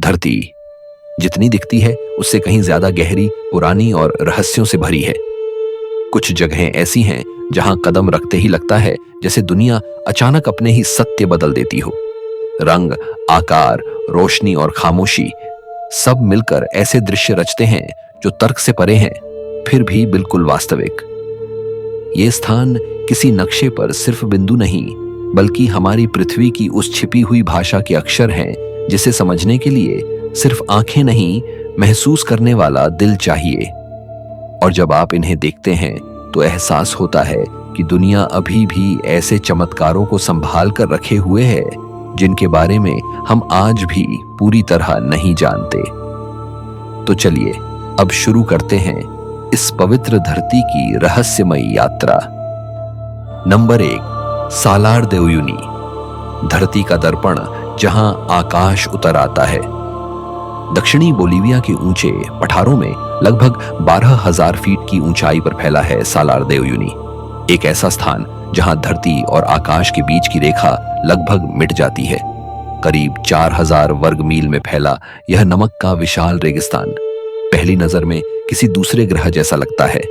धरती जितनी दिखती है उससे कहीं ज्यादा गहरी, पुरानी और रहस्यों से भरी है। कुछ जगहें ऐसी हैं जहां कदम रखते ही लगता है जैसे दुनिया अचानक अपने ही सत्य बदल देती हो। रंग, आकार, रोशनी और खामोशी सब मिलकर ऐसे दृश्य रचते हैं जो तर्क से परे हैं, फिर भी बिल्कुल वास्तविक। ये स्थान किसी नक्शे पर सिर्फ बिंदु नहीं, बल्कि हमारी पृथ्वी की उस छिपी हुई भाषा के अक्षर हैं जिसे समझने के लिए सिर्फ आंखें नहीं, महसूस करने वाला दिल चाहिए। और जब आप इन्हें देखते हैं तो एहसास होता है कि दुनिया अभी भी ऐसे चमत्कारों को संभाल कर रखे हुए है जिनके बारे में हम आज भी पूरी तरह नहीं जानते। तो चलिए अब शुरू करते हैं इस पवित्र धरती की रहस्यमयी यात्रा। नंबर 1, सालार दे उयुनी, धरती का दर्पण जहां आकाश उतर आता है। दक्षिणी बोलीविया के ऊंचे पठारों में लगभग 12,000 फीट की ऊंचाई पर फैला है सालार दे उयुनी, एक ऐसा स्थान जहां धरती और आकाश के बीच की रेखा लगभग मिट जाती है। करीब 4,000 वर्ग मील में फैला यह नमक का विशाल रेगिस्तान पहली नजर में किसी दूसरे ग्रह जैसा लगता है,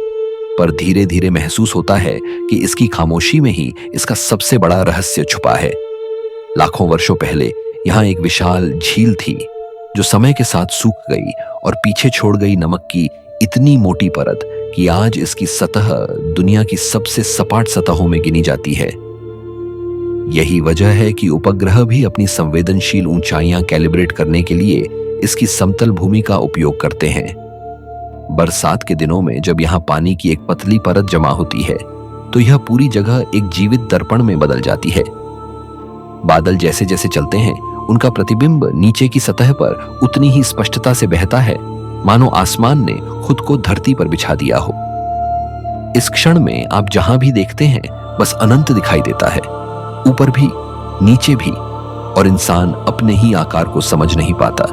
पर धीरे धीरे महसूस होता है कि इसकी खामोशी में ही इसका सबसे बड़ा रहस्य छुपा है। लाखों वर्षों पहले यहां एक विशाल झील थी जो समय के साथ सूख गई और पीछे छोड़ गई नमक की इतनी मोटी परत कि आज इसकी सतह दुनिया की सबसे सपाट सतहों में गिनी जाती है। यही वजह है कि उपग्रह भी अपनी संवेदनशील ऊंचाइयां कैलिब्रेट करने के लिए इसकी समतल भूमि का उपयोग करते हैं। बरसात के दिनों में जब यहां पानी की एक पतली परत जमा होती है तो यह पूरी जगह एक जीवित दर्पण में बदल जाती है। बादल जैसे जैसे चलते हैं उनका प्रतिबिंब नीचे की सतह पर उतनी ही स्पष्टता से बहता है मानो आसमान ने खुद को धरती पर बिछा दिया हो। इस क्षण में आप जहां भी देखते हैं बस अनंत दिखाई देता है, ऊपर भी नीचे भी, और इंसान अपने ही आकार को समझ नहीं पाता।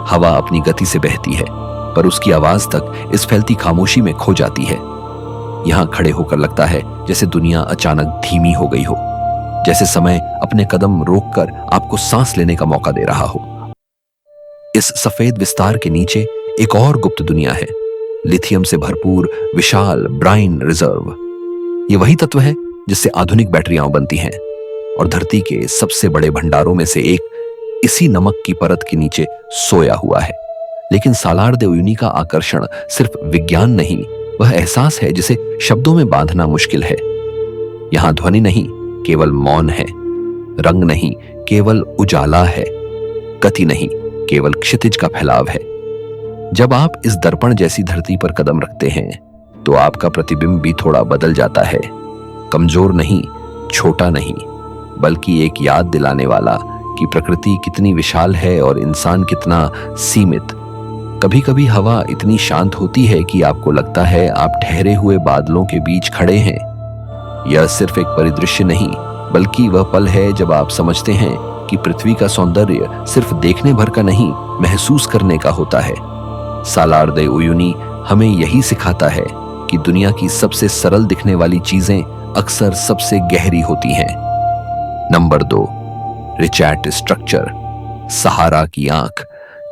हवा अपनी गति से बहती है पर उसकी आवाज तक इस फैलती खामोशी में खो जाती है। यहां खड़े होकर लगता है जैसे दुनिया अचानक धीमी हो गई हो, जैसे समय अपने कदम रोककर आपको सांस लेने का मौका दे रहा हो। इस सफेद विस्तार के नीचे एक और गुप्त दुनिया है, लिथियम से भरपूर विशाल ब्राइन रिजर्व। ये वही तत्व है जिससे आधुनिक बैटरियां बनती हैं, और धरती के सबसे बड़े भंडारों में से एक इसी नमक की परत के नीचे सोया हुआ है। लेकिन सालार दे उयुनी का आकर्षण सिर्फ विज्ञान नहीं, वह एहसास है जिसे शब्दों में बांधना मुश्किल है। यहां ध्वनि नहीं, केवल मौन है। रंग नहीं, केवल उजाला है। गति नहीं, केवल क्षितिज का फैलाव है। जब आप इस दर्पण जैसी धरती पर कदम रखते हैं तो आपका प्रतिबिंब भी थोड़ा बदल जाता है। कमजोर नहीं, छोटा नहीं, बल्कि एक याद दिलाने वाला कि प्रकृति कितनी विशाल है और इंसान कितना सीमित। कभी कभी हवा इतनी शांत होती है कि आपको लगता है आप ठहरे हुए बादलों के बीच खड़े हैं। यह सिर्फ एक परिदृश्य नहीं, बल्कि वह पल है जब आप समझते हैं कि पृथ्वी का सौंदर्य सिर्फ देखने भर का नहीं, महसूस करने का होता है। सालार दे उयुनी हमें यही सिखाता है कि दुनिया की सबसे सरल दिखने वाली चीजें अक्सर सबसे गहरी होती हैं। नंबर 2, रिचैट स्ट्रक्चर, सहारा की आंख,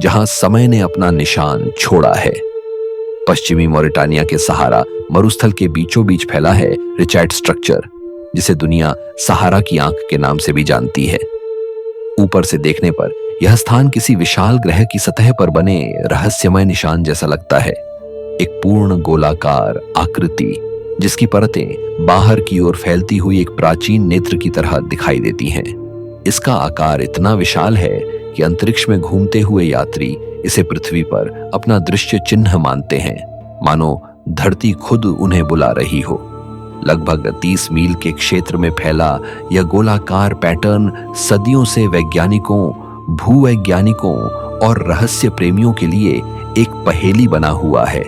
जहां समय ने अपना निशान छोड़ा है। पश्चिमी मोरिटानिया के सहारा मरुस्थल के बीचों बीच फैला है रिचैट स्ट्रक्चर, जिसे दुनिया सहारा की आंख के नाम से भी जानती है। ऊपर से देखने पर यह स्थान किसी विशाल ग्रह की सतह पर बने रहस्यमय निशान जैसा लगता है, एक पूर्ण गोलाकार आकृति जिसकी परतें बाहर की ओर फैलती हुई एक प्राचीन नेत्र की तरह दिखाई देती हैं। इसका आकार इतना विशाल है कि अंतरिक्ष में घूमते हुए यात्री इसे पृथ्वी पर अपना दृश्य चिन्ह मानते हैं, मानो धरती खुद उन्हें बुला रही हो। लगभग 30 मील के क्षेत्र में फैला यह गोलाकार पैटर्न सदियों से वैज्ञानिकों, भूवैज्ञानिकों और रहस्य प्रेमियों के लिए एक पहेली बना हुआ है।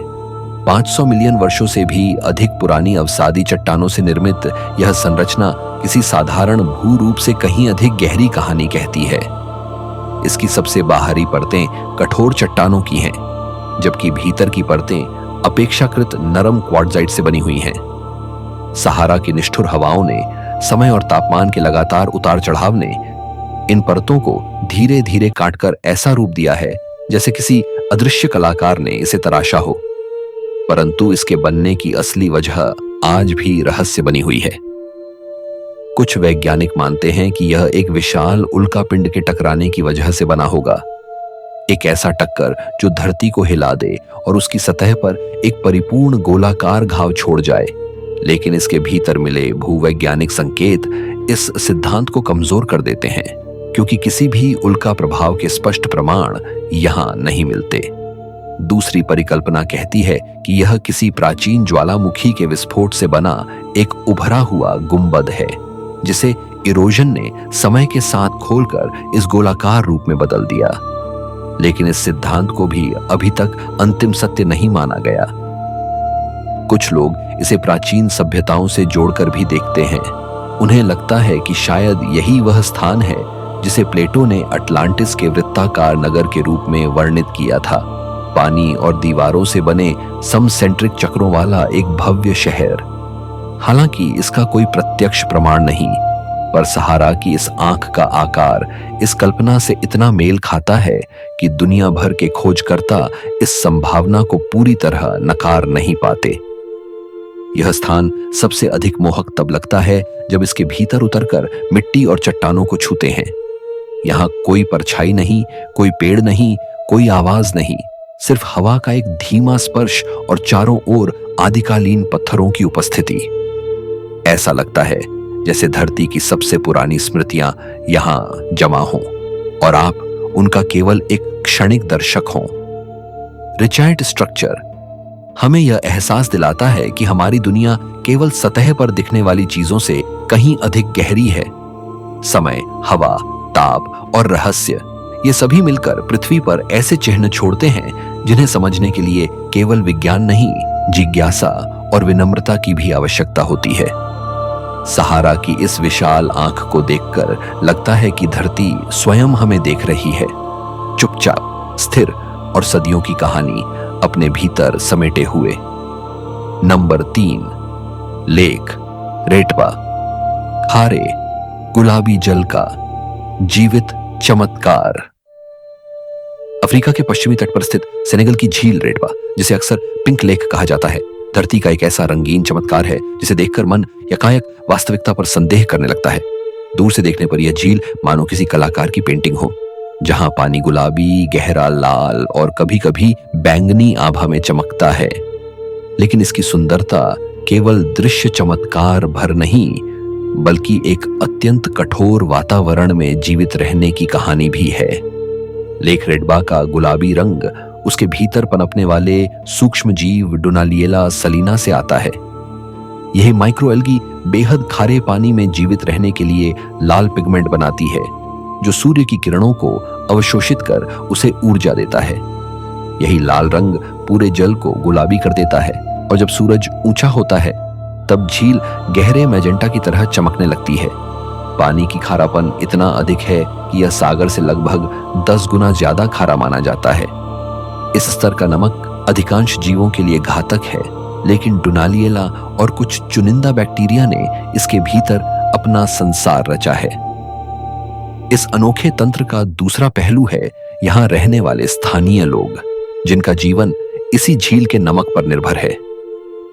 500 मिलियन वर्षों से भी अधिक पुरानी अवसादी चट्टानों से निर्मित यह संरचना किसी साधारण भू रूप से कहीं अधिक गहरी कहानी कहती है। इसकी सबसे बाहरी परतें कठोर चट्टानों की हैं, जबकि भीतर की परतें अपेक्षाकृत नरम क्वार्ट्जाइट से बनी हुई हैं। सहारा की निष्ठुर हवाओं ने, समय और तापमान के लगातार उतार चढ़ाव ने इन परतों को धीरे धीरे काटकर ऐसा रूप दिया है जैसे किसी अदृश्य कलाकार ने इसे तराशा हो, परंतु इसके बनने की असली वजह आज भी रहस्य बनी हुई है। कुछ वैज्ञानिक मानते हैं कि यह एक विशाल उल्कापिंड के टकराने की वजह से बना होगा, एक ऐसा टक्कर जो धरती को हिला दे और उसकी सतह पर एक परिपूर्ण गोलाकार घाव छोड़ जाए। लेकिन इसके भीतर मिले भूवैज्ञानिक संकेत इस सिद्धांत को कमजोर कर देते हैं, क्योंकि किसी भी उल्का प्रभाव के स्पष्ट प्रमाण यहां नहीं मिलते। दूसरी परिकल्पना कहती है कि यह किसी प्राचीन ज्वालामुखी के विस्फोट से बना एक उभरा हुआ गुंबद है, जिसे इरोजन ने समय के साथ खोलकर इस गोलाकार रूप में बदल दिया। लेकिन इस सिद्धांत को भी अभी तक अंतिम सत्य नहीं माना गया। कुछ लोग इसे प्राचीन सभ्यताओं से जोड़कर भी देखते हैं। उन्हें लगता है कि शायद यही वह स्थान है जिसे प्लेटो ने अटलांटिस के वृत्ताकार नगर के रूप में वर्णित किया था, पानी और दीवारों से बने समसेंट्रिक चक्रों वाला एक भव्य शहर। हालांकि इसका कोई प्रत्यक्ष प्रमाण नहीं, पर सहारा की इस आंख का आकार इस कल्पना से इतना मेल खाता है कि दुनिया भर के खोजकर्ता इस संभावना को पूरी तरह नकार नहीं पाते। यह स्थान सबसे अधिक मोहक तब लगता है जब इसके भीतर उतरकर मिट्टी और चट्टानों को छूते हैं। यहाँ कोई परछाई नहीं, कोई पेड़ नहीं, कोई आवाज नहीं, सिर्फ हवा का एक धीमा स्पर्श और चारों ओर आदिकालीन पत्थरों की उपस्थिति। ऐसा लगता है जैसे धरती की सबसे पुरानी स्मृतियां यहां जमा हों और आप उनका केवल एक क्षणिक दर्शक हों। रिचर्ड स्ट्रक्चर हमें यह एहसास दिलाता है कि हमारी दुनिया केवल सतह पर दिखने वाली चीजों से कहीं अधिक गहरी है। समय, हवा, ताप और रहस्य, ये सभी मिलकर पृथ्वी पर ऐसे चिन्ह छोड़ते हैं जिन्हें समझने के लिए केवल विज्ञान नहीं, जिज्ञासा और विनम्रता की भी आवश्यकता होती है। सहारा की इस विशाल आंख को देखकर लगता है कि धरती स्वयं हमें देख रही है, चुपचाप, स्थिर और सदियों की कहानी अपने भीतर समेटे हुए। नंबर 3, लेक, रेतबा, खारे गुलाबी जल का जीवित चमत्कार। अफ्रीका के पश्चिमी तट पर स्थित सेनेगल की झील रेतबा, जिसे अक्सर पिंक लेक कहा जाता है, धरती का एक ऐसा रंगीन चमत्कार है जिसे देखकर मन यकायक वास्तविकता पर संदेह करने लगता है। दूर से देखने पर यह झील मानो किसी कलाकार की पेंटिंग हो, जहां पानी गुलाबी, गहरा लाल और कभी-कभी बैंगनी आभा में चमकता है। लेकिन इसकी सुंदरता केवल दृश्य चमत्कार भर नहीं, बल्कि एक अत्यंत कठोर वातावरण में जीवित रहने की कहानी भी है। लेक रेतबा का गुलाबी रंग उसके भीतर पनपने वाले सूक्ष्म जीव डुनालिएला सलीना से आता है। यह माइक्रोएल्गी बेहद खारे पानी में जीवित रहने के लिए लाल पिगमेंट बनाती है, जो सूर्य की किरणों को अवशोषित कर उसे ऊर्जा देता है। यही लाल रंग पूरे जल को गुलाबी कर देता है और जब सूरज ऊंचा होता है तब झील गहरे मैजेंटा की तरह चमकने लगती है। पानी की खारापन इतना अधिक है कि यह सागर से लगभग 10 गुना ज्यादा खारा माना जाता है। इस स्तर का नमक अधिकांश जीवों के लिए घातक है, लेकिन डुनालिएला और कुछ चुनिंदा बैक्टीरिया ने इसके भीतर अपना संसार रचा है। इस अनोखे तंत्र का दूसरा पहलू है यहां रहने वाले स्थानीय लोग, जिनका जीवन इसी झील के नमक पर निर्भर है।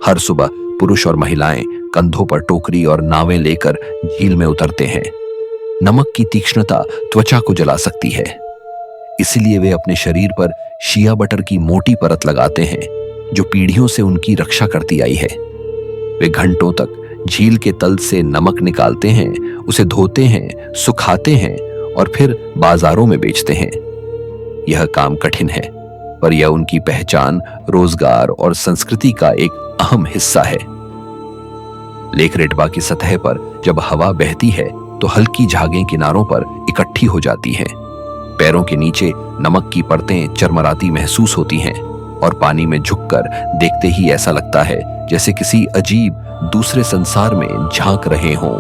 हर सुबह पुरुष और महिलाएं कंधों पर टोकरी और नावें लेकर झील में उतरते हैं। नमक की तीक्ष्णता त्वचा को जला सकती है, इसलिए वे अपने शरीर पर शिया बटर की मोटी परत लगाते हैं, जो पीढ़ियों से उनकी रक्षा करती आई है। वे घंटों तक झील के तल से नमक निकालते हैं, उसे धोते हैं, सुखाते हैं और फिर बाजारों में बेचते हैं। यह काम कठिन है, पर यह उनकी पहचान, रोजगार और संस्कृति का एक अहम हिस्सा है। लेक रेतबा की सतह पर जब हवा बहती है तो हल्की झागें किनारों पर इकट्ठी हो जाती हैं। पैरों के नीचे नमक की परतें चरमराती महसूस होती हैं और पानी में झुककर देखते ही ऐसा लगता है जैसे किसी अजीब दूसरे संसार में झांक रहे हों।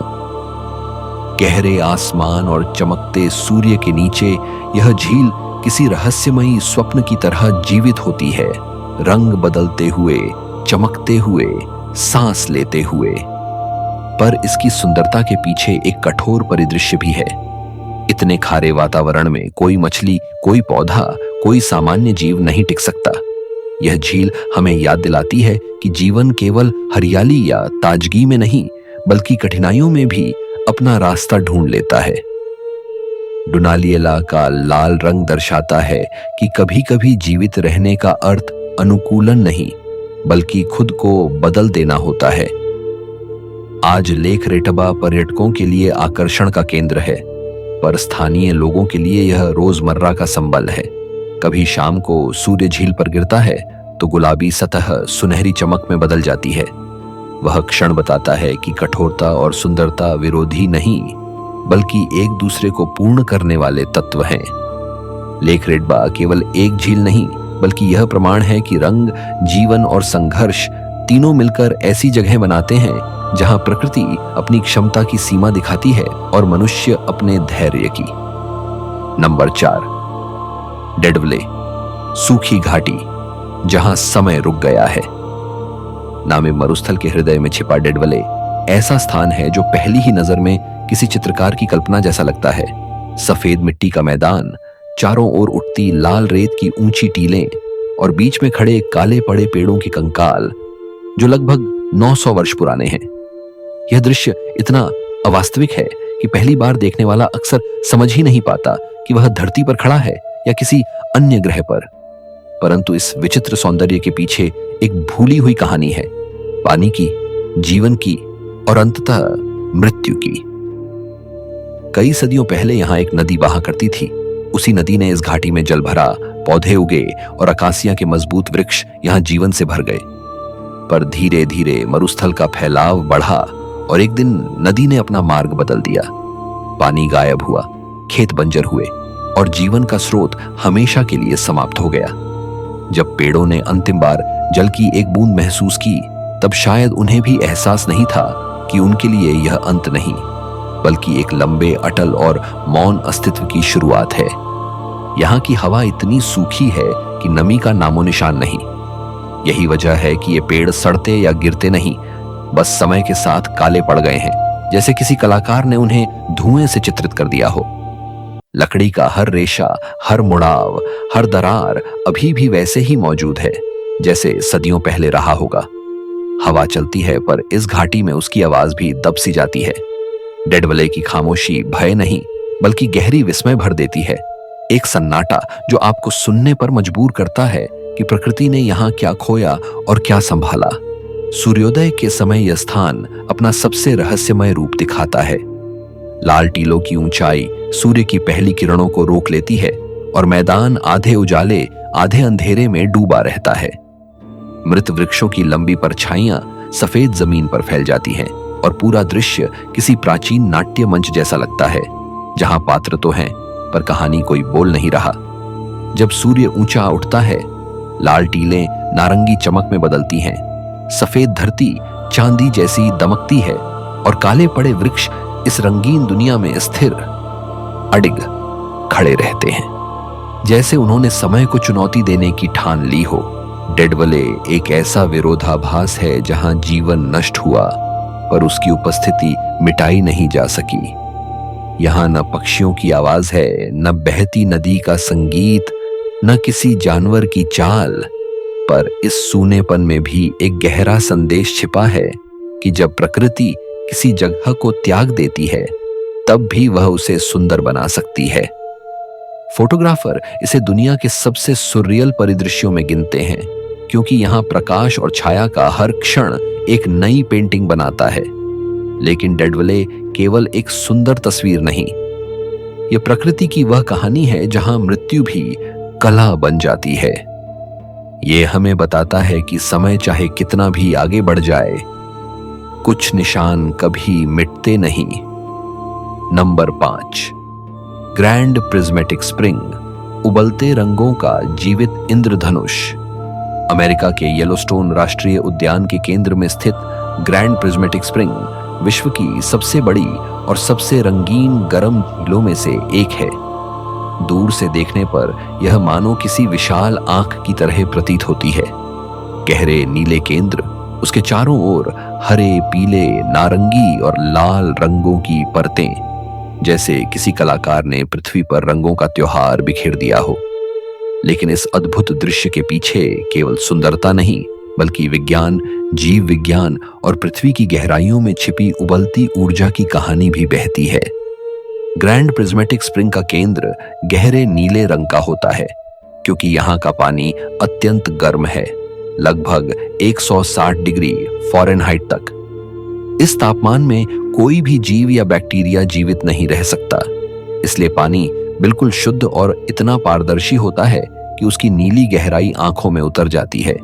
गहरे आसमान और चमकते सूर्य के नीचे यह झील किसी रहस्यमयी स्वप्न की तरह जीवित होती है, रंग बदलते हुए, चमकते हुए, सांस लेते हुए। पर इसकी सुंदरता के पीछे एक कठोर परिदृश्य भी है। इतने खारे वातावरण में कोई मछली, कोई पौधा, कोई सामान्य जीव नहीं टिक सकता। यह झील हमें याद दिलाती है कि जीवन केवल हरियाली या ताजगी में नहीं, बल्कि कठिनाइयों में भी अपना रास्ता ढूंढ लेता है। डुनालिएला का लाल रंग दर्शाता है कि कभी कभी जीवित रहने का अर्थ अनुकूलन नहीं, बल्कि खुद को बदल देना होता है। आज लेक रेटबा पर्यटकों के लिए आकर्षण का केंद्र है, पर स्थानीय लोगों के लिए यह रोजमर्रा का संबल है। कभी शाम को सूर्य झील पर गिरता है तो गुलाबी सतह सुनहरी चमक में बदल जाती है। वह क्षण बताता है कि कठोरता और सुंदरता विरोधी नहीं, बल्कि एक दूसरे को पूर्ण करने वाले तत्व हैं। लेक रेटबा केवल एक झील नहीं, बल्कि यह प्रमाण है कि रंग, जीवन और संघर्ष तीनों मिलकर ऐसी जगह बनाते हैं जहां प्रकृति अपनी क्षमता की सीमा दिखाती है और मनुष्य अपने धैर्य की। नंबर 4, डेडवले, सूखी घाटी जहां समय रुक गया है। नामे मरुस्थल के हृदय में छिपा डेडवले ऐसा स्थान है जो पहली ही नजर में किसी चित्रकार की कल्पना जैसा लगता है। सफेद मिट्टी का मैदान, चारों ओर उठती लाल रेत की ऊंची टीलें और बीच में खड़े काले पड़े पेड़ों के कंकाल जो लगभग 900 वर्ष पुराने हैं। यह दृश्य इतना अवास्तविक है कि पहली बार देखने वाला अक्सर समझ ही नहीं पाता कि वह धरती पर खड़ा है या किसी अन्य ग्रह पर। परंतु इस विचित्र सौंदर्य के पीछे एक भूली हुई कहानी है, पानी की, जीवन की और अंततः मृत्यु की। कई सदियों पहले यहां एक नदी बहा करती थी। उसी नदी ने इस घाटी में जल भरा, पौधे उगे और अकासिया के मजबूत वृक्ष यहां जीवन से भर गए। पर धीरे धीरे मरुस्थल का फैलाव बढ़ा और एक दिन नदी ने अपना मार्ग बदल दिया। पानी गायब हुआ, खेत बंजर हुए और जीवन का स्रोत हमेशा के लिए समाप्त हो गया। जब पेड़ों ने अंतिम बार जल की एक बूंद महसूस की, तब शायद उन्हें भी एहसास नहीं था कि उनके लिए यह अंत नहीं, बल्कि एक लंबे, अटल और मौन अस्तित्व की शुरुआत है। यहाँ की हवा इतनी सूखी है कि नमी का नामो निशान नहीं। यही वजह है कि ये पेड़ सड़ते या गिरते नहीं, बस समय के साथ काले पड़ गए हैं, जैसे किसी कलाकार ने उन्हें धुएं से चित्रित कर दिया हो। लकड़ी का हर रेशा, हर मुड़ाव, हर दरार अभी भी वैसे ही मौजूद है जैसे सदियों पहले रहा होगा। हवा चलती है, पर इस घाटी में उसकी आवाज भी दब सी जाती है। डेडवले की खामोशी भय नहीं, बल्कि गहरी विस्मय भर देती है। एक सन्नाटा जो आपको सुनने पर मजबूर करता है कि प्रकृति ने यहाँ क्या खोया और क्या संभाला। सूर्योदय के समय यह स्थान अपना सबसे रहस्यमय रूप दिखाता है। लाल टीलों की ऊंचाई सूर्य की पहली किरणों को रोक लेती है और मैदान आधे उजाले आधे अंधेरे में डूबा रहता है। मृत वृक्षों की लंबी परछाइयां सफेद जमीन पर फैल जाती हैं और पूरा दृश्य किसी प्राचीन नाट्य मंच जैसा लगता है, जहां पात्र तो हैं पर कहानी कोई बोल नहीं रहा। जब सूर्य ऊंचा उठता है, लाल टीलें नारंगी चमक में बदलती हैं, सफेद धरती चांदी जैसी दमकती है और काले पड़े वृक्ष इस रंगीन दुनिया में स्थिर, अडिग खड़े रहते हैं, जैसे उन्होंने समय को चुनौती देने की ठान ली हो। डेडवले एक ऐसा विरोधाभास है जहां जीवन नष्ट हुआ, पर उसकी उपस्थिति मिटाई नहीं जा सकी। यहां न पक्षियों की आवाज है, न बहती नदी का संगीत, न किसी जानवर की चाल, पर इस सूनेपन में भी एक गहरा संदेश छिपा है कि जब प्रकृति किसी जगह को त्याग देती है, तब भी वह उसे सुंदर बना सकती है। फोटोग्राफर इसे दुनिया के सबसे सुर्रियल परिदृश्यों में गिनते हैं, क्योंकि यहां प्रकाश और छाया का हर क्षण एक नई पेंटिंग बनाता है। लेकिन डेडवले केवल एक सुंदर तस्वीर नहीं, यह प्रकृति की वह कहानी है जहां मृत्यु भी कला बन जाती है। यह हमें बताता है कि समय चाहे कितना भी आगे बढ़ जाए, कुछ निशान कभी मिटते नहीं। नंबर 5, ग्रैंड प्रिज्मेटिक स्प्रिंग, उबलते रंगों का जीवित इंद्रधनुष। अमेरिका के येलोस्टोन राष्ट्रीय उद्यान के केंद्र में स्थित ग्रैंड प्रिज्मेटिक स्प्रिंग विश्व की सबसे बड़ी और सबसे रंगीन गर्म झीलों में से एक है। दूर से देखने पर यह मानो किसी विशाल आंख की तरह प्रतीत होती है। गहरे नीले केंद्र, उसके चारों ओर हरे, पीले, नारंगी और लाल रंगों की परतें, जैसे किसी कलाकार ने पृथ्वी पर रंगों का त्योहार बिखेर दिया हो। लेकिन इस अद्भुत दृश्य के पीछे केवल सुंदरता नहीं, बल्कि विज्ञान, जीव विज्ञान और पृथ्वी की गहराइयों में छिपी उबलती ऊर्जा की कहानी भी बहती है। ग्रैंड प्रिज्मेटिक स्प्रिंग का केंद्र गहरे नीले रंग का होता है, क्योंकि यहाँ का पानी अत्यंत गर्म है, लगभग 160 डिग्री फ़ारेनहाइट तक। इस तापमान में कोई भी जीव या बैक्टीरिया जीवित नहीं रह सकता। इसलिए पानी बिल्कुल शुद्ध और इतना पारदर्शी होता है कि उसकी नीली गहराई आंखों में उतर जाती है।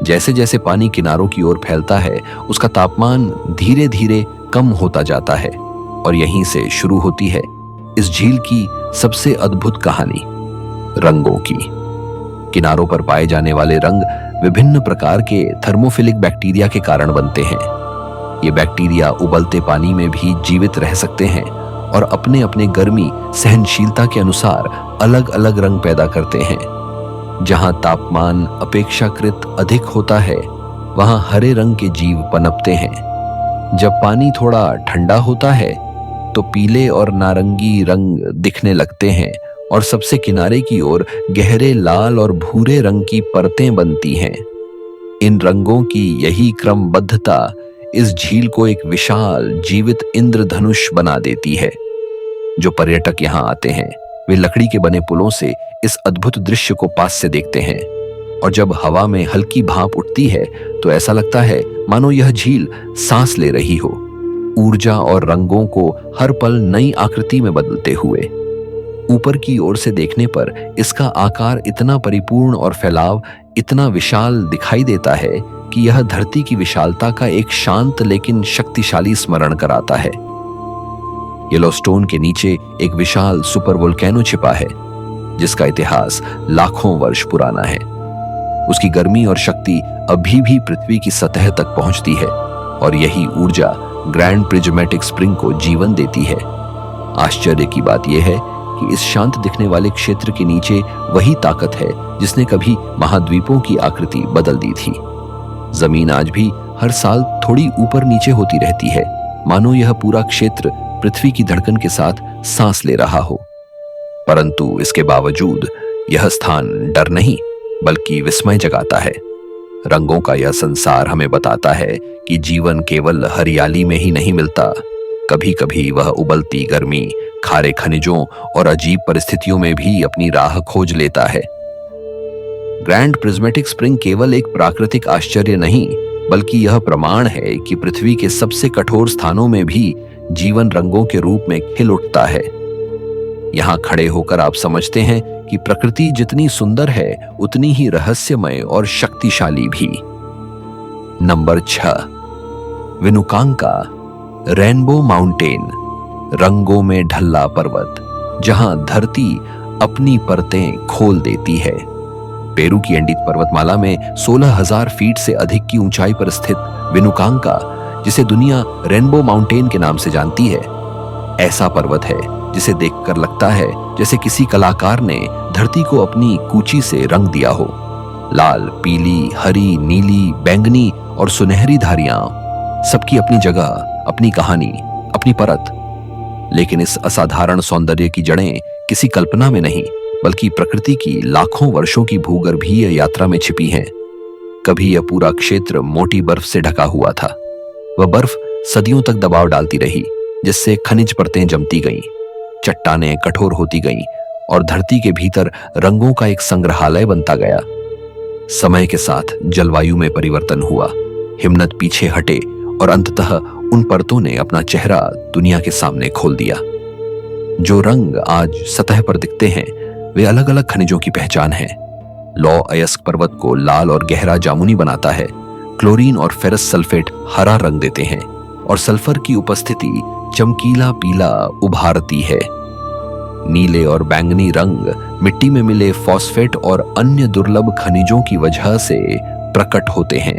जैसे जैसे पानी किनारों की ओर फैलता है, उसका तापमान धीरे धीरे कम होता जाता है और यहीं से शुरू होती है इस झील की सबसे अद्भुत कहानी, रंगों की। किनारों पर पाए जाने वाले रंग विभिन्न प्रकार के थर्मोफिलिक बैक्टीरिया के कारण बनते हैं। ये बैक्टीरिया उबलते पानी में भी जीवित रह सकते हैं और अपने अपने गर्मी सहनशीलता के अनुसार अलग अलग रंग पैदा करते हैं। जहां तापमान अपेक्षाकृत अधिक होता है, वहां हरे रंग के जीव पनपते हैं। जब पानी थोड़ा ठंडा होता है तो पीले और नारंगी रंग दिखने लगते हैं और सबसे किनारे की ओर गहरे लाल और भूरे रंग की परतें बनती हैं। इन रंगों की यही क्रमबद्धता इस झील को एक विशाल जीवित इंद्रधनुष बना देती है। जो पर्यटक यहाँ आते हैं, वे लकड़ी के बने पुलों से इस अद्भुत दृश्य को पास से देखते हैं और जब हवा में हल्की भाप उठती है तो ऐसा लगता है मानो यह झील सांस ले रही हो, ऊर्जा और रंगों को हर पल नई आकृति में बदलते हुए। ऊपर की ओर से देखने पर इसका आकार इतना परिपूर्ण और फैलाव इतना विशाल दिखाई देता है कि यह धरती की विशालता का एक शांत लेकिन शक्तिशाली स्मरण कराता है। येलोस्टोन के नीचे एक विशाल सुपर वोल्केनो छिपा है, जिसका इतिहास लाखों वर्ष पुराना है। उसकी गर्मी और शक्ति अभी भी पृथ्वी की सतह तक पहुंचती है और यही ऊर्जा ग्रैंड प्रिज्मेटिक स्प्रिंग को जीवन देती है। आश्चर्य की बात यह है कि इस शांत दिखने वाले क्षेत्र के नीचे वही ताकत है जिसने कभी महाद्वीपों की आकृति बदल दी थी। जमीन आज भी हर साल थोड़ी ऊपर नीचे होती रहती है, मानो यह पूरा क्षेत्र पृथ्वी की धड़कन के साथ सांस ले रहा हो। परंतु इसके बावजूद यह स्थान डर नहीं बल्कि विस्मय जगाता है। रंगों का यह संसार हमें बताता है कि जीवन केवल हरियाली में ही नहीं मिलता, कभी कभी वह उबलती गर्मी, खारे खनिजों और अजीब परिस्थितियों में भी अपनी राह खोज लेता है। ग्रैंड प्रिज्मेटिक स्प्रिंग केवल एक प्राकृतिक आश्चर्य नहीं, बल्कि यह प्रमाण है कि पृथ्वी के सबसे कठोर स्थानों में भी जीवन रंगों के रूप में खिल उठता है। यहां खड़े होकर आप समझते हैं कि प्रकृति जितनी सुंदर है, उतनी ही रहस्यमय और शक्तिशाली भी। नंबर 6, विनुकांका रेनबो माउंटेन, रंगों में ढल्ला पर्वत, जहां धरती अपनी परतें खोल देती है। पेरू की एंडीज पर्वतमाला में 16,000 फीट से अधिक की ऊंचाई पर स्थित विनुकांका, जिसे दुनिया रेनबो माउंटेन के नाम से जानती है, ऐसा पर्वत है जिसे देखकर लगता है जैसे किसी कलाकार ने धरती को अपनी कूची से रंग दिया हो। लाल, पीली, हरी, नीली, बैंगनी और सुनहरी धारियां, सबकी अपनी जगह, अपनी कहानी, अपनी परत। लेकिन इस असाधारण सौंदर्य की जड़ें किसी कल्पना में नहीं, बल्कि प्रकृति की लाखों वर्षों की भूगर्भीय यात्रा में छिपी हैं। कभी यह पूरा क्षेत्र मोटी बर्फ से ढका हुआ था। वह बर्फ सदियों तक दबाव डालती रही, जिससे खनिज परतें जमती गईं, चट्टानें कठोर होती गईं और धरती के भीतर रंगों का एक संग्रहालय बनता गया। समय के साथ जलवायु में परिवर्तन हुआ, हिमनद पीछे हटे और अंततः उन परतों ने अपना चेहरा दुनिया के सामने खोल दिया। जो रंग आज सतह पर दिखते हैं, वे अलग अलग खनिजों की पहचान है। लौ अयस्क पर्वत को लाल और गहरा जामुनी बनाता है, क्लोरीन और फेरस सल्फेट हरा रंग देते हैं और सल्फर की उपस्थिति चमकीला पीला उभारती है। नीले और बैंगनी रंग मिट्टी में मिले फॉस्फेट और अन्य दुर्लभ खनिजों की वजह से प्रकट होते हैं।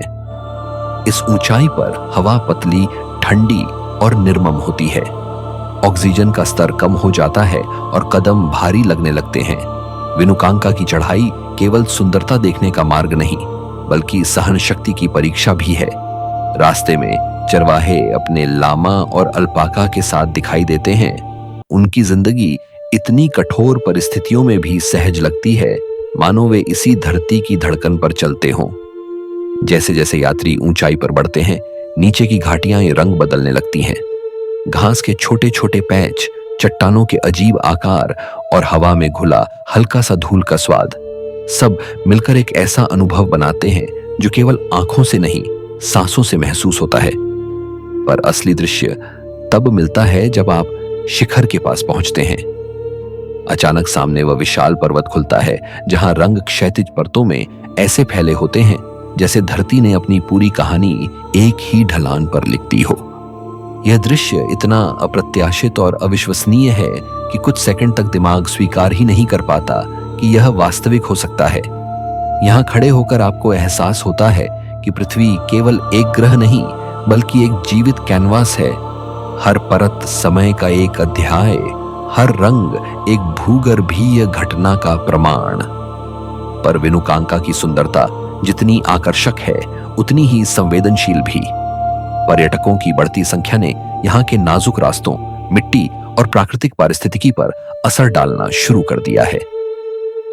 इस ऊंचाई पर हवा पतली, ठंडी और निर्मम होती है। ऑक्सीजन का स्तर कम हो जाता है और कदम भारी लगने लगते हैं। विनुकांका की चढ़ाई केवल सुंदरता देखने का मार्ग नहीं, बल्कि सहन शक्ति की परीक्षा भी है। रास्ते में चरवाहे अपने लामा और अल्पाका के साथ दिखाई देते हैं उनकी जिंदगी इतनी कठोर परिस्थितियों में भी सहज लगती है, मानो वे इसी धरती की धड़कन पर चलते हों। जैसे जैसे यात्री ऊंचाई पर बढ़ते हैं, नीचे की घाटियां रंग बदलने लगती हैं। घास के छोटे छोटे पैच, चट्टानों के अजीब आकार और हवा में घुला हल्का सा धूल का स्वाद, सब मिलकर एक ऐसा अनुभव बनाते हैं जो केवल आंखों से नहीं, सांसों से महसूस होता है। पर असली दृश्य तब मिलता है जब आप शिखर के पास पहुंचते हैं। अचानक सामने वह विशाल पर्वत खुलता है, जहां रंग क्षैतिज परतों में ऐसे फैले होते हैं जैसे धरती ने अपनी पूरी कहानी एक ही ढलान पर लिख दी हो। यह दृश्य इतना अप्रत्याशित और अविश्वसनीय है कि कुछ सेकंड तक दिमाग स्वीकार ही नहीं कर पाता कि यह वास्तविक हो सकता है। यहां खड़े होकर आपको एहसास होता है कि पृथ्वी केवल एक ग्रह नहीं, बल्कि एक जीवित कैनवास है। हर परत समय का एक अध्याय, हर रंग एक भूगर्भीय घटना का प्रमाण। पर विनुकांका की सुंदरता जितनी आकर्षक है, उतनी ही संवेदनशील भी। पर्यटकों की बढ़ती संख्या ने यहाँ के नाजुक रास्तों, मिट्टी और प्राकृतिक पारिस्थितिकी पर असर डालना शुरू कर दिया है।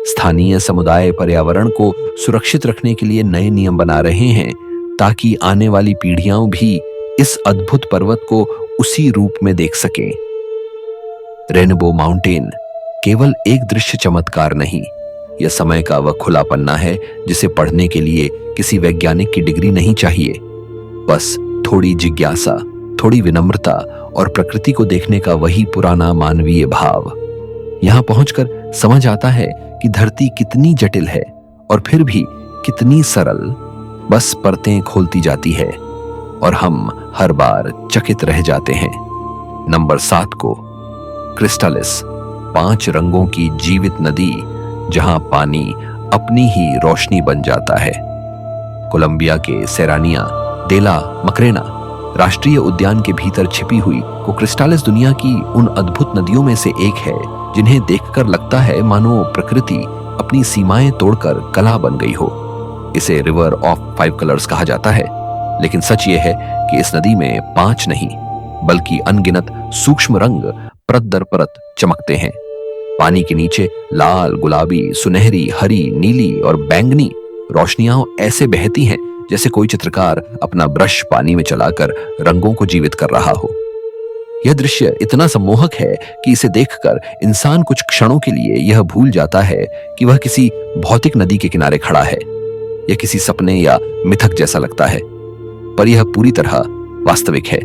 स्थानीय समुदाय पर्यावरण को सुरक्षित रखने के लिए नए नियम बना रहे हैं, ताकि आने वाली पीढ़ियां भी इस अद्भुत पर्वत को उसी रूप में देख सकें। रेनबो माउंटेन केवल एक दृश्य चमत्कार नहीं, यह समय का वह खुला पन्ना है जिसे पढ़ने के लिए किसी वैज्ञानिक की डिग्री नहीं चाहिए। बस थोड़ी जिज्ञासा, थोड़ी विनम्रता और प्रकृति को देखने का वही पुराना मानवीय भाव। यहां पहुंचकर समझ आता है कि धरती कितनी जटिल है और फिर भी कितनी सरल, बस परतें खोलती जाती है और हम हर बार चकित रह जाते हैं। नंबर 7 को क्रिस्टालिस, 5 रंगों की जीवित नदी जहां पानी अपनी ही रोशनी बन जाता है। कोलंबिया के सेरानिया डेला मकरेना राष्ट्रीय उद्यान के भीतर छिपी हुई को क्रिस्टालिस दुनिया की उन अद्भुत नदियों में से एक है जिन्हें देखकर लगता है मानो प्रकृति अपनी सीमाएं तोड़कर कला बन गई हो। इसे रिवर ऑफ 5 कलर्स कहा जाता है, लेकिन सच ये है कि इस नदी में 5 नहीं बल्कि अनगिनत सूक्ष्म रंग परत दर परत चमकते हैं। पानी के नीचे लाल, गुलाबी, सुनहरी, हरी, नीली और बैंगनी रोशनियां ऐसे बहती हैं जैसे कोई चित्रकार अपना ब्रश पानी में चलाकर रंगों को जीवित कर रहा हो। यह दृश्य इतना सम्मोहक है कि इसे देखकर इंसान कुछ क्षणों के लिए यह भूल जाता है कि वह किसी भौतिक नदी के किनारे खड़ा है। यह किसी सपने या मिथक जैसा लगता है, पर यह पूरी तरह वास्तविक है।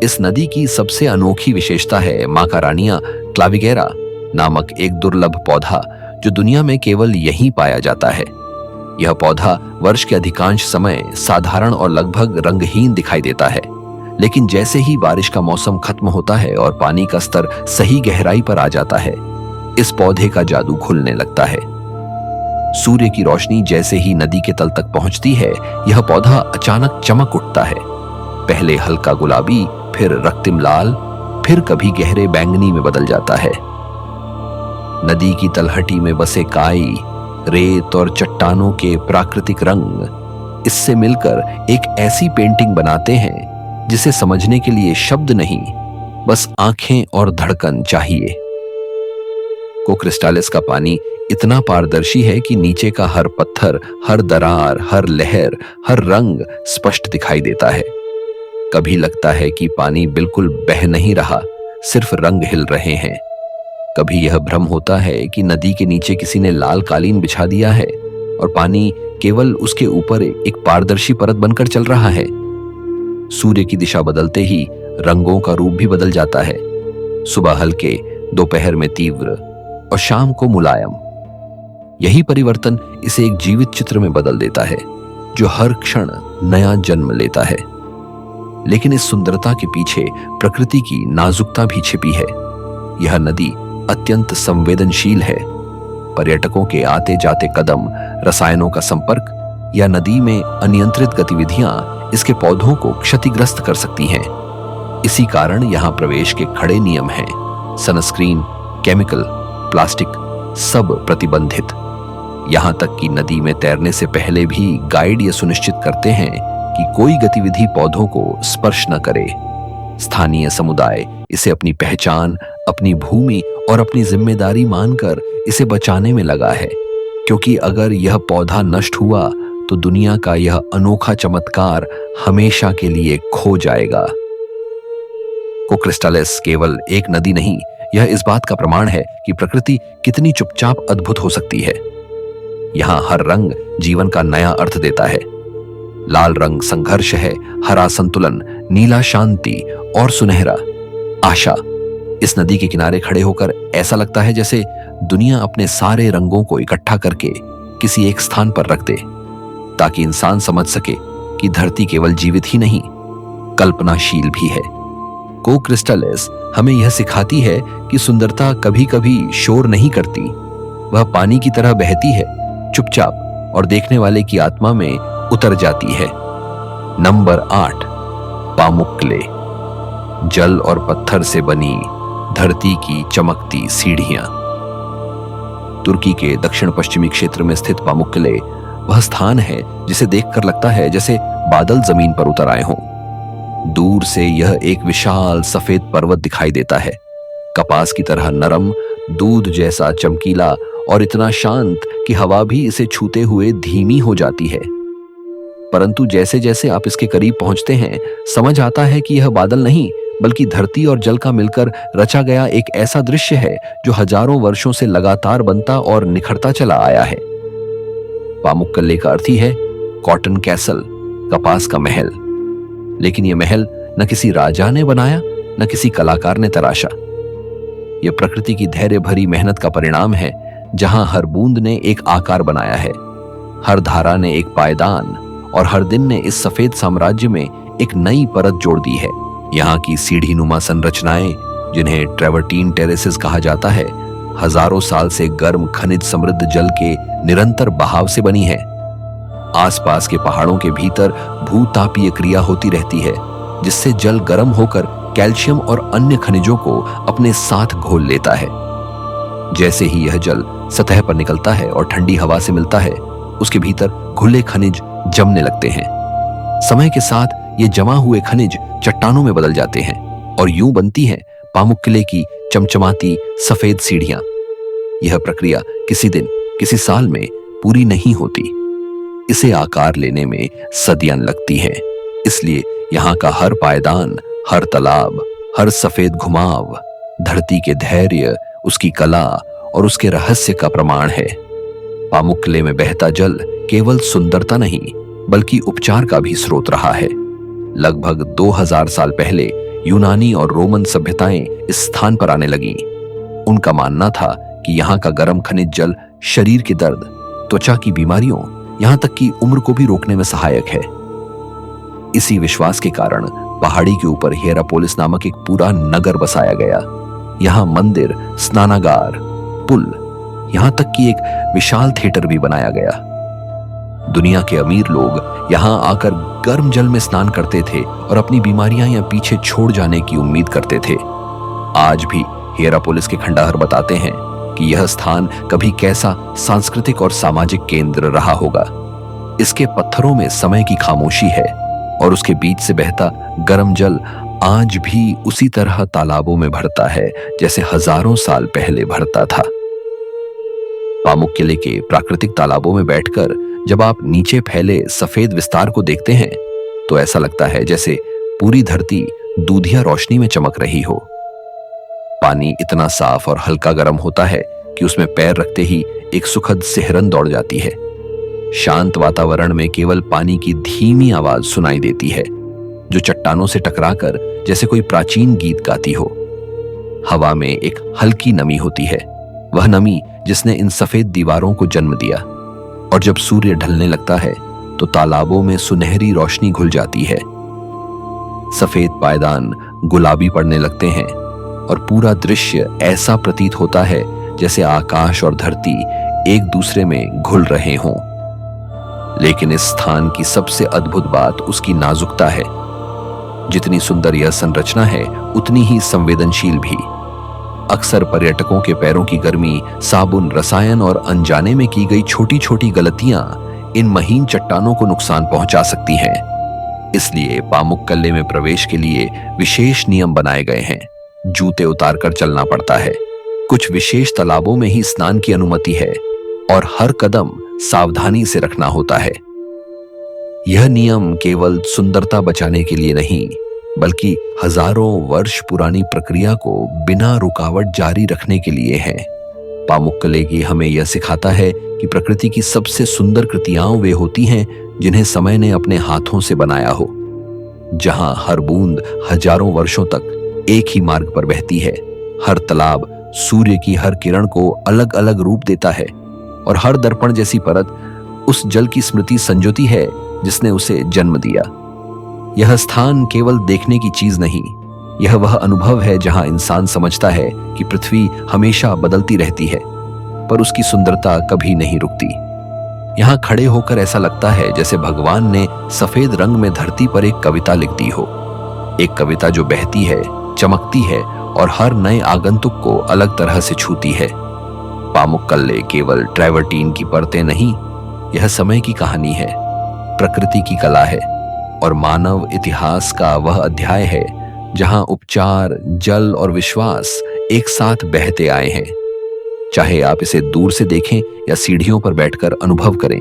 इस नदी की सबसे अनोखी विशेषता है माकारानिया क्लाविगेरा नामक एक दुर्लभ पौधा जो दुनिया में केवल यहीं पाया जाता है। यह पौधा वर्ष के अधिकांश समय साधारण और लगभग रंगहीन दिखाई देता है, लेकिन जैसे ही बारिश का मौसम खत्म होता है और पानी का स्तर सही गहराई पर आ जाता है, इस पौधे का जादू खुलने लगता है। सूर्य की रोशनी जैसे ही नदी के तल तक पहुंचती है, यह पौधा अचानक चमक उठता है। पहले हल्का गुलाबी, फिर रक्तिम लाल, फिर कभी गहरे बैंगनी में बदल जाता है। नदी की तलहटी में बसे काई, रेत और चट्टानों के प्राकृतिक रंग इससे मिलकर एक ऐसी पेंटिंग बनाते हैं जिसे समझने के लिए शब्द नहीं, बस आंखें और धड़कन चाहिए। को क्रिस्टालिस का पानी इतना पारदर्शी है कि नीचे का हर पत्थर, हर दरार, हर लहर, हर रंग स्पष्ट दिखाई देता है। कभी लगता है कि पानी बिल्कुल बह नहीं रहा, सिर्फ रंग हिल रहे हैं। कभी यह भ्रम होता है कि नदी के नीचे किसी ने लाल कालीन बिछा दिया है और पानी केवल उसके ऊपर एक पारदर्शी परत बनकर चल रहा है। सूर्य की दिशा बदलते ही रंगों का रूप भी बदल जाता है। सुबह हल्के, दोपहर में तीव्र और शाम को मुलायम। यही परिवर्तन इसे एक जीवित चित्र में बदल देता है जो हर क्षण नया जन्म लेता है। लेकिन इस सुंदरता के पीछे प्रकृति की नाजुकता भी छिपी है। यह नदी अत्यंत संवेदनशील है। पर्यटकों के आते जाते कदम, रसायनों का संपर्क या नदी में अनियंत्रित गतिविधियां इसके पौधों को क्षतिग्रस्त कर सकती हैं। इसी कारण यहां प्रवेश के कड़े नियम हैं। सनस्क्रीन, केमिकल, प्लास्टिक सब प्रतिबंधित। यहां तक कि नदी में तैरने से पहले भी गाइड यह सुनिश्चित करते हैं कि कोई गतिविधि पौधों को स्पर्श न करे। स्थानीय समुदाय इसे अपनी पहचान, अपनी भूमि और अपनी जिम्मेदारी मानकर इसे बचाने में लगा है, क्योंकि अगर यह पौधा नष्ट हुआ तो दुनिया का यह अनोखा चमत्कार हमेशा के लिए खो जाएगा। कोक्रिस्टालिस केवल एक नदी नहीं, यह इस बात का प्रमाण है कि प्रकृति कितनी चुपचाप अद्भुत हो सकती है। यहाँ हर रंग जीवन का नया अर्थ देता है। लाल रंग संघर्ष है, हरा संतुलन, नीला शांति और सुनहरा आशा। इस नदी के किनारे खड़े होकर ऐसा लगता है जैसे दुनिया अपने सारे रंगों को इकट्ठा करके किसी एक स्थान पर रख दे, ताकि इंसान समझ सके कि धरती केवल जीवित ही नहीं, कल्पनाशील भी है। कोक्रिस्टालिस हमें यह सिखाती है कि सुंदरता कभी कभी शोर नहीं करती, वह पानी की तरह बहती है, चुपचाप, और देखने वाले की आत्मा में उतर जाती है। नंबर 8, पामुक्कले, जल और पत्थर से बनी धरती की चमकती सीढ़ियां। तुर्की के दक्षिण पश्चिमी क्षेत्र में स्थित पामुक्कले वह स्थान है जिसे देखकर लगता है जैसे बादल जमीन पर उतर आए हों। दूर से यह एक विशाल सफेद पर्वत दिखाई देता है, कपास की तरह नरम, दूध जैसा चमकीला और इतना शांत कि हवा भी इसे छूते हुए धीमी हो जाती है। परंतु जैसे जैसे आप इसके करीब पहुंचते हैं, समझ आता है कि यह बादल नहीं बल्कि धरती और जल का मिलकर रचा गया एक ऐसा दृश्य है जो हजारों वर्षों से लगातार बनता और निखरता चला आया है। पामुक्कले का अर्थ ही है कॉटन कैसल, कपास का महल। लेकिन यह महल न किसी राजा ने बनाया, न किसी कलाकार ने तराशा। यह प्रकृति की धैर्य भरी मेहनत का परिणाम है, जहां हर बूंद ने एक आकार बनाया है, हर धारा ने एक पायदान, और हर दिन ने इस सफेद साम्राज्य में एक नई परत जोड़ दी है। यहाँ की सीढ़ी नुमा संरचनाएं, जिन्हें ट्रेवर्टीन टेरेसेस कहा जाता है, हजारों साल से गर्म खनिज समृद्ध जल के निरंतर बहाव से बनी है। आसपास के पहाड़ों के भीतर भूतापीय क्रिया होती रहती है, जिससे जल गर्म होकर कैल्शियम और अन्य खनिजों को अपने साथ घोल लेता है। जैसे ही यह जल सतह पर निकलता है और ठंडी हवा से मिलता है, उसके भीतर घुले खनिज जमने लगते हैं। समय के साथ ये जमा हुए खनिज चट्टानों में बदल जाते हैं और यूं बनती हैं पामुक्कले की चमचमाती सफेद सीढ़ियां। यह प्रक्रिया किसी दिन, किसी साल में पूरी नहीं होती, इसे आकार लेने में सदियां लगती हैं। इसलिए यहाँ का हर पायदान, हर तालाब, हर सफेद घुमाव धरती के धैर्य, उसकी कला और उसके रहस्य का प्रमाण है। पामुक्कले में बहता जल केवल सुंदरता नहीं बल्कि उपचार का भी स्रोत रहा है। लगभग 2000 साल पहले यूनानी और रोमन सभ्यताएं इस स्थान पर आने लगीं। उनका मानना था कि यहाँ का गर्म खनिज जल शरीर के दर्द, त्वचा की बीमारियों, यहाँ तक कि उम्र को भी रोकने में सहायक है। इसी विश्वास के कारण पहाड़ी के ऊपर हिएरापोलिस नामक एक पूरा नगर बसाया गया। यहाँ मंदिर, स्नानागार, पुल, यहाँ तक कि एक विशाल थिएटर भी बनाया गया। दुनिया के अमीर लोग यहाँ आकर गर्म जल में स्नान करते थे और अपनी बीमारियां या पीछे छोड़ जाने की उम्मीद करते थे। आज भी हिएरापोलिस के खंडहर बताते हैं कि यह स्थान कभी कैसा सांस्कृतिक और सामाजिक केंद्र रहा होगा। इसके पत्थरों में समय की खामोशी है और उसके बीच से बहता गर्म जल आज भी उसी तरह तालाबों में भरता है जैसे हजारों साल पहले भरता था। पामुक्कले के प्राकृतिक तालाबों में बैठकर जब आप नीचे फैले सफेद विस्तार को देखते हैं तो ऐसा लगता है जैसे पूरी धरती दूधिया रोशनी में चमक रही हो। पानी इतना साफ और हल्का गर्म होता है कि उसमें पैर रखते ही एक सुखद सिहरन दौड़ जाती है। शांत वातावरण में केवल पानी की धीमी आवाज सुनाई देती है, जो चट्टानों से टकराकर जैसे कोई प्राचीन गीत गाती हो। हवा में एक हल्की नमी होती है, वह नमी जिसने इन सफेद दीवारों को जन्म दिया। और जब सूर्य ढलने लगता है तो तालाबों में सुनहरी रोशनी घुल जाती है। सफेद पायदान गुलाबी पड़ने लगते हैं और पूरा दृश्य ऐसा प्रतीत होता है जैसे आकाश और धरती एक दूसरे में घुल रहे हों। लेकिन इस स्थान की सबसे अद्भुत बात उसकी नाजुकता है। जितनी सुंदर यह संरचना है, उतनी ही संवेदनशील भी। अक्सर पर्यटकों के पैरों की गर्मी, साबुन, रसायन और अनजाने में की गई छोटी छोटी गलतियां इन महीन चट्टानों को नुकसान पहुंचा सकती हैं। इसलिए पामुक्कले में प्रवेश के लिए विशेष नियम बनाए गए हैं। जूते उतारकर चलना पड़ता है। कुछ विशेष तालाबों में ही स्नान की अनुमति है और हर कदम सावधानी से रखना होता है। यह नियम केवल सुंदरता बचाने के लिए नहीं, बल्कि हजारों वर्ष पुरानी प्रक्रिया को बिना रुकावट जारी रखने के लिए है। पामुक्कले की हमें यह सिखाता है कि प्रकृति की सबसे सुंदर कृतियां वे होती हैं जिन्हें समय ने अपने हाथों से बनाया हो। जहां हर बूंद हजारों वर्षों तक एक ही मार्ग पर बहती है, हर तालाब सूर्य की हर किरण को अलग अलग रूप देता है और हर दर्पण जैसी परत उस जल की स्मृति संजोती है जिसने उसे जन्म दिया। यह स्थान केवल देखने की चीज नहीं, यह वह अनुभव है जहां इंसान समझता है कि पृथ्वी हमेशा बदलती रहती है, पर उसकी सुंदरता कभी नहीं रुकती। यहां खड़े होकर ऐसा लगता है जैसे भगवान ने सफेद रंग में धरती पर एक कविता लिख दी हो, एक कविता जो बहती है, चमकती है और हर नए आगंतुक को अलग तरह से छूती है। पामुक्कले केवल ट्रैवर्टीन की परतें नहीं, यह समय की कहानी है, प्रकृति की कला है और मानव इतिहास का वह अध्याय है जहां उपचार, जल और विश्वास एक साथ बहते आए हैं। चाहे आप इसे दूर से देखें या सीढ़ियों पर बैठकर अनुभव करें,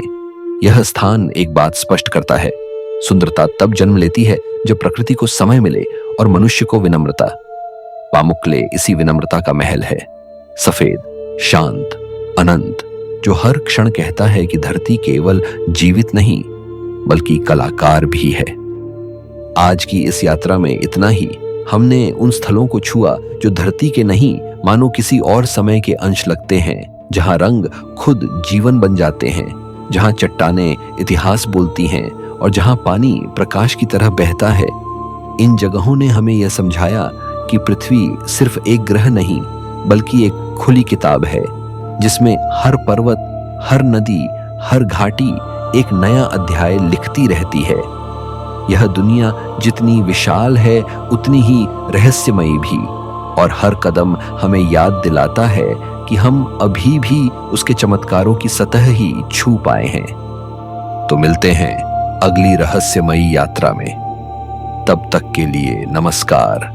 यह स्थान एक बात स्पष्ट करता है, सुंदरता तब जन्म लेती है जब प्रकृति को समय मिले और मनुष्य को विनम्रता। पामुक्कले इसी विनम्रता का महल है, सफेद, शांत, अनंत, जो हर क्षण कहता है कि धरती केवल जीवित नहीं बल्कि कलाकार भी है। आज की इस यात्रा में इतना ही। हमने उन स्थलों को छुआ जो धरती के नहीं मानो किसी और समय के अंश लगते हैं, जहां रंग खुद जीवन बन जाते हैं, जहां चट्टानें इतिहास बोलती हैं और जहां पानी प्रकाश की तरह बहता है। इन जगहों ने हमें यह समझाया कि पृथ्वी सिर्फ एक ग्रह नहीं बल्कि एक खुली किताब है जिसमें हर पर्वत, हर नदी, हर घाटी एक नया अध्याय लिखती रहती है। यह दुनिया जितनी विशाल है उतनी ही रहस्यमयी भी, और हर कदम हमें याद दिलाता है कि हम अभी भी उसके चमत्कारों की सतह ही छू पाए हैं। तो मिलते हैं अगली रहस्यमयी यात्रा में। तब तक के लिए नमस्कार।